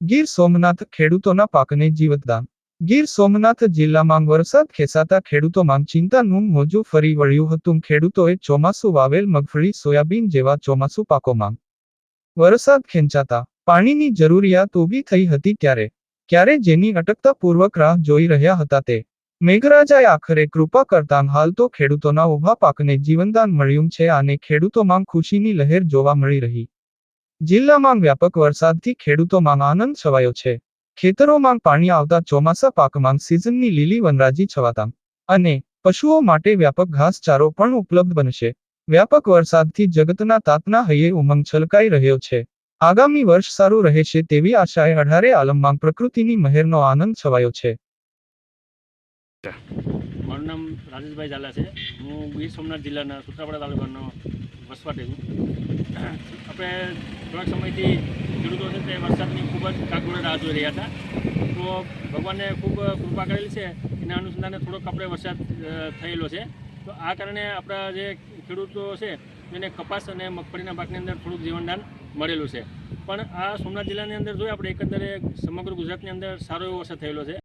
ગીર સોમનાથ ખેડૂતોના પાકને જીવતદાન. ગીર સોમનાથ જિલ્લામાં વરસાદ ખેંચાતા ખેડૂતોમાં ચિંતાનું મોજું ફરી વળ્યું હતું. ખેડૂતોએ ચોમાસું વાવેલ મગફળી, સોયાબીન જેવા ચોમાસુ પાકોમાં વરસાદ ખેંચાતા પાણીની જરૂરિયાત ઊભી થઈ હતી. ક્યારે જેની અટકતાપૂર્વક રાહ જોઈ રહ્યા હતા તે મેઘરાજાએ આખરે કૃપા કરતાં હાલ તો ખેડૂતોના ઊભા પાકને જીવનદાન મળ્યું છે અને ખેડૂતોમાં ખુશીની લહેર જોવા મળી રહી. જિલ્લામાં વ્યાપક વરસાદથી ખેડૂતોમાં આનંદ છવાયો છે. ખેતરોમાં પાણી આવતા ચોમાસા પાકમાં સિઝનની લીલી વનરાજી છવાતા અને પશુઓ માટે વ્યાપક ઘાસચારો પણ ઉપલબ્ધ બનશે. વ્યાપક વરસાદથી જગતના તાતના હૈયે ઉમંગ છલકાઈ રહ્યો છે. આગામી વર્ષ સારું રહેશે તેવી આશાએ અઢારે આલમમાં પ્રકૃતિની મહેરનો આનંદ છવાયો છે. મારું નામ રાજેશભાઈ ઝાલા છે. હું ગીર સોમનાથ જિલ્લાના સૂત્રાપાડા તાલુકાનો વસવાટી છું. આપણે થોડાક સમયથી ખેડૂતો છે તે વરસાદની ખૂબ જ કાગડોળે રાહ જોઈ રહ્યા હતા. તો ભગવાને ખૂબ કૃપા કરેલી છે. એના અનુસંધાને થોડોક આપણે વરસાદ થયેલો છે. તો આ કારણે આપણા જે ખેડૂતો છે એને કપાસ અને મગફળીના પાકની અંદર થોડુંક જીવનદાન મળેલું છે. પણ આ સોમનાથ જિલ્લાની અંદર જોઈએ આપણે એકંદરે સમગ્ર ગુજરાતની અંદર સારો એવો વરસાદ થયેલો છે.